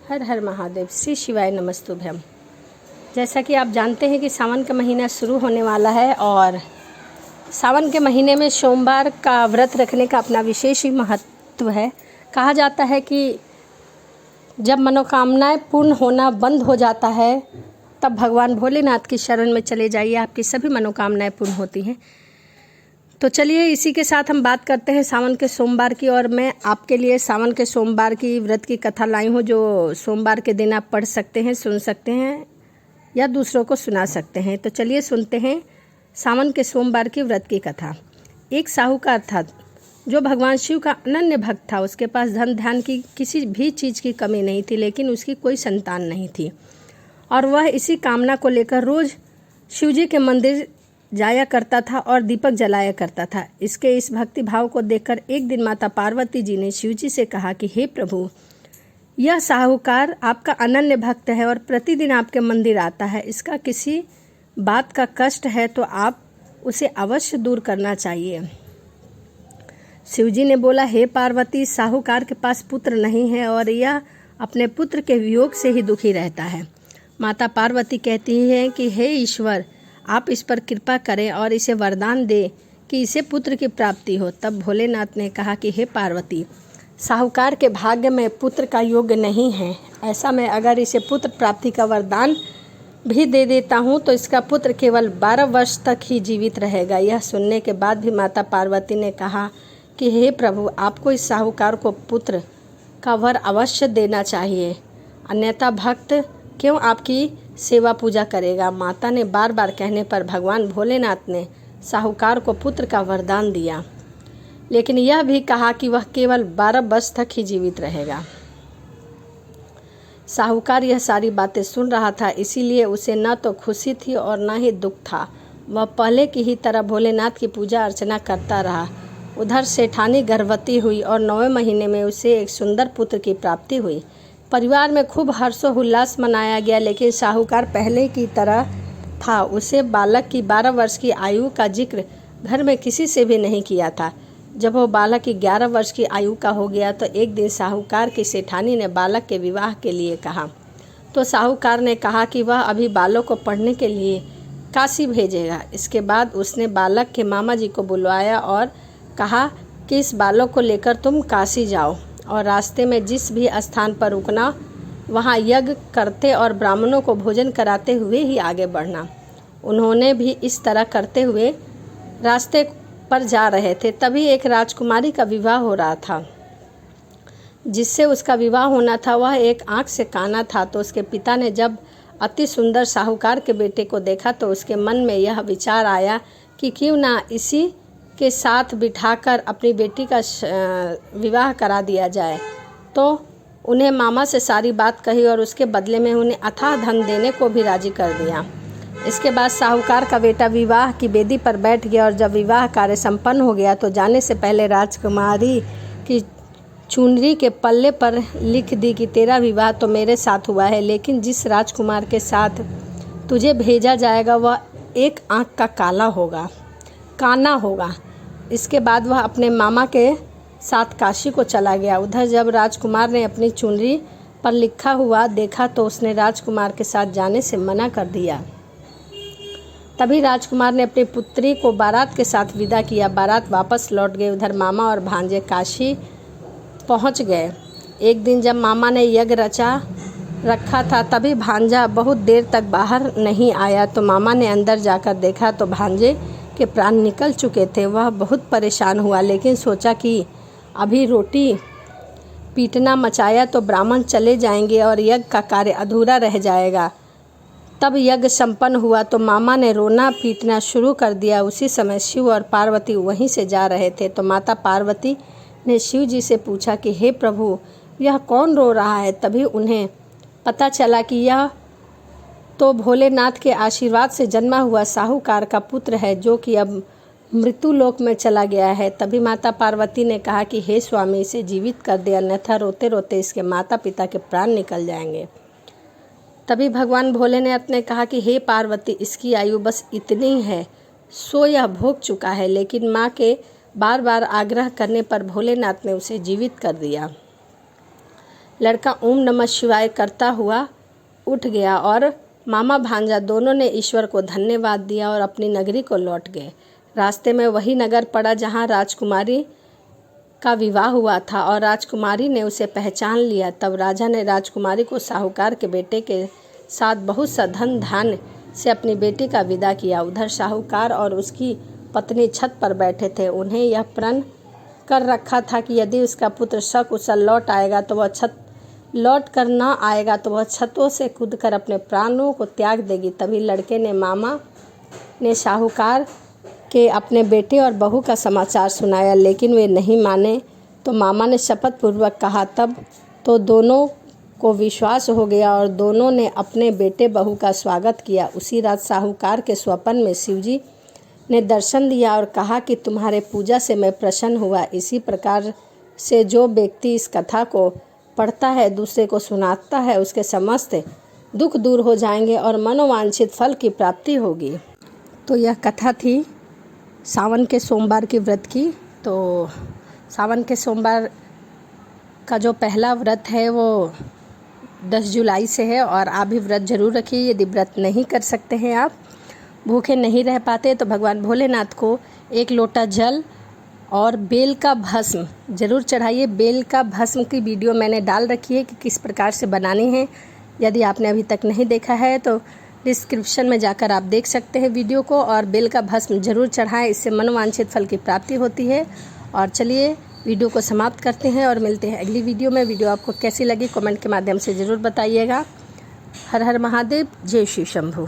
हर हर महादेव। श्री शिवाय नमस्तुभ्यम। जैसा कि आप जानते हैं कि सावन का महीना शुरू होने वाला है और सावन के महीने में सोमवार का व्रत रखने का अपना विशेष ही महत्व है। कहा जाता है कि जब मनोकामनाएं पूर्ण होना बंद हो जाता है तब भगवान भोलेनाथ की शरण में चले जाइए, आपकी सभी मनोकामनाएं पूर्ण होती हैं। तो चलिए इसी के साथ हम बात करते हैं सावन के सोमवार की। और मैं आपके लिए सावन के सोमवार की व्रत की कथा लाई हूँ, जो सोमवार के दिन आप पढ़ सकते हैं, सुन सकते हैं या दूसरों को सुना सकते हैं। तो चलिए सुनते हैं सावन के सोमवार की व्रत की कथा। एक साहूकार था जो भगवान शिव का अनन्य भक्त था। उसके पास धन ध्यान की किसी भी चीज़ की कमी नहीं थी, लेकिन उसकी कोई संतान नहीं थी और वह इसी कामना को लेकर रोज़ शिवजी के मंदिर जाया करता था और दीपक जलाया करता था। इसके इस भक्ति भाव को देखकर एक दिन माता पार्वती जी ने शिवजी से कहा कि हे प्रभु, यह साहूकार आपका अनन्य भक्त है और प्रतिदिन आपके मंदिर आता है। इसका किसी बात का कष्ट है तो आप उसे अवश्य दूर करना चाहिए। शिवजी ने बोला, हे पार्वती, साहूकार के पास पुत्र नहीं है और यह अपने पुत्र के वियोग से ही दुखी रहता है। माता पार्वती कहती हैं कि हे ईश्वर, आप इस पर कृपा करें और इसे वरदान दें कि इसे पुत्र की प्राप्ति हो। तब भोलेनाथ ने कहा कि हे पार्वती, साहूकार के भाग्य में पुत्र का योग्य नहीं है। ऐसा में अगर इसे पुत्र प्राप्ति का वरदान भी दे देता हूँ तो इसका पुत्र केवल 12 वर्ष तक ही जीवित रहेगा। यह सुनने के बाद भी माता पार्वती ने कहा कि हे प्रभु, आपको इस साहूकार को पुत्र का वर अवश्य देना चाहिए, अन्यथा भक्त क्यों आपकी सेवा पूजा करेगा। माता ने बार बार कहने पर भगवान भोलेनाथ ने साहूकार को पुत्र का वरदान दिया, लेकिन यह भी कहा कि वह केवल 12 वर्ष तक ही जीवित रहेगा। साहूकार यह सारी बातें सुन रहा था, इसीलिए उसे न तो खुशी थी और न ही दुख था। वह पहले की ही तरह भोलेनाथ की पूजा अर्चना करता रहा। उधर सेठानी गर्भवती हुई और 9वें महीने में उसे एक सुंदर पुत्र की प्राप्ति हुई। परिवार में खूब हर्षोल्लास मनाया गया, लेकिन साहूकार पहले की तरह था। उसे बालक की 12 वर्ष की आयु का जिक्र घर में किसी से भी नहीं किया था। जब वो बालक की 11 वर्ष की आयु का हो गया तो एक दिन साहूकार की सेठानी ने बालक के विवाह के लिए कहा। तो साहूकार ने कहा कि वह अभी बालक को पढ़ने के लिए काशी भेजेगा। इसके बाद उसने बालक के मामा जी को बुलवाया और कहा कि इस बालक को लेकर तुम काशी जाओ और रास्ते में जिस भी स्थान पर रुकना वहाँ यज्ञ करते और ब्राह्मणों को भोजन कराते हुए ही आगे बढ़ना। उन्होंने भी इस तरह करते हुए रास्ते पर जा रहे थे। तभी एक राजकुमारी का विवाह हो रहा था। जिससे उसका विवाह होना था वह एक आँख से काना था। तो उसके पिता ने जब अति सुंदर साहूकार के बेटे को देखा तो उसके मन में यह विचार आया कि क्यों ना इसी के साथ बिठाकर अपनी बेटी का विवाह करा दिया जाए। तो उन्हें मामा से सारी बात कही और उसके बदले में उन्हें अथाह धन देने को भी राजी कर दिया। इसके बाद साहूकार का बेटा विवाह की बेदी पर बैठ गया और जब विवाह कार्य संपन्न हो गया तो जाने से पहले राजकुमारी की चुनरी के पल्ले पर लिख दी कि तेरा विवाह तो मेरे साथ हुआ है, लेकिन जिस राजकुमार के साथ तुझे भेजा जाएगा वह एक आँख का काना होगा। इसके बाद वह अपने मामा के साथ काशी को चला गया। उधर जब राजकुमार ने अपनी चुनरी पर लिखा हुआ देखा तो उसने राजकुमार के साथ जाने से मना कर दिया। तभी राजकुमार ने अपनी पुत्री को बारात के साथ विदा किया। बारात वापस लौट गए। उधर मामा और भांजे काशी पहुंच गए। एक दिन जब मामा ने यज्ञ रखा था तभी भांजा बहुत देर तक बाहर नहीं आया। तो मामा ने अंदर जाकर देखा तो भांजे के प्राण निकल चुके थे। वह बहुत परेशान हुआ, लेकिन सोचा कि अभी रोटी पीटना मचाया तो ब्राह्मण चले जाएंगे और यज्ञ का कार्य अधूरा रह जाएगा। तब यज्ञ संपन्न हुआ तो मामा ने रोना पीटना शुरू कर दिया। उसी समय शिव और पार्वती वहीं से जा रहे थे। तो माता पार्वती ने शिव जी से पूछा कि हे प्रभु, यह कौन रो रहा है। तभी उन्हें पता चला कि यह तो भोलेनाथ के आशीर्वाद से जन्मा हुआ साहूकार का पुत्र है, जो कि अब मृत्युलोक में चला गया है। तभी माता पार्वती ने कहा कि हे स्वामी, इसे जीवित कर दे, अन्यथा रोते रोते इसके माता पिता के प्राण निकल जाएंगे। तभी भगवान भोले ने अपने कहा कि हे पार्वती, इसकी आयु बस इतनी है, सो यह भोग चुका है। लेकिन माँ के बार बार आग्रह करने पर भोलेनाथ ने उसे जीवित कर दिया। लड़का ओम नमः शिवाय करता हुआ उठ गया और मामा भांजा दोनों ने ईश्वर को धन्यवाद दिया और अपनी नगरी को लौट गए। रास्ते में वही नगर पड़ा जहाँ राजकुमारी का विवाह हुआ था और राजकुमारी ने उसे पहचान लिया। तब राजा ने राजकुमारी को साहूकार के बेटे के साथ बहुत सा धन धान्य से अपनी बेटी का विदा किया। उधर साहूकार और उसकी पत्नी छत पर बैठे थे। उन्हें यह प्रण कर रखा था कि यदि उसका पुत्र सकुशल लौट आएगा तो वह छतों से कूदकर अपने प्राणों को त्याग देगी। तभी लड़के ने मामा ने साहूकार के अपने बेटे और बहू का समाचार सुनाया, लेकिन वे नहीं माने। तो मामा ने शपथ पूर्वक कहा। तब तो दोनों को विश्वास हो गया और दोनों ने अपने बेटे बहू का स्वागत किया। उसी रात साहूकार के स्वप्न में शिवजी ने दर्शन दिया और कहा कि तुम्हारे पूजा से मैं प्रसन्न हुआ। इसी प्रकार से जो व्यक्ति इस कथा को पढ़ता है, दूसरे को सुनाता है, उसके समस्त दुख दूर हो जाएंगे और मनोवांछित फल की प्राप्ति होगी। तो यह कथा थी सावन के सोमवार की व्रत की। तो सावन के सोमवार का जो पहला व्रत है वो 10 जुलाई से है और आप भी व्रत जरूर रखिए। यदि व्रत नहीं कर सकते हैं, आप भूखे नहीं रह पाते, तो भगवान भोलेनाथ को 1 लोटा जल और बेल का भस्म ज़रूर चढ़ाइए। बेल का भस्म की वीडियो मैंने डाल रखी है कि किस प्रकार से बनानी है। यदि आपने अभी तक नहीं देखा है तो डिस्क्रिप्शन में जाकर आप देख सकते हैं वीडियो को, और बेल का भस्म ज़रूर चढ़ाएं, इससे मनोवांछित फल की प्राप्ति होती है। और चलिए वीडियो को समाप्त करते हैं और मिलते हैं अगली वीडियो में। वीडियो आपको कैसी लगी कमेंट के माध्यम से ज़रूर बताइएगा। हर हर महादेव, जय श्री शंभू।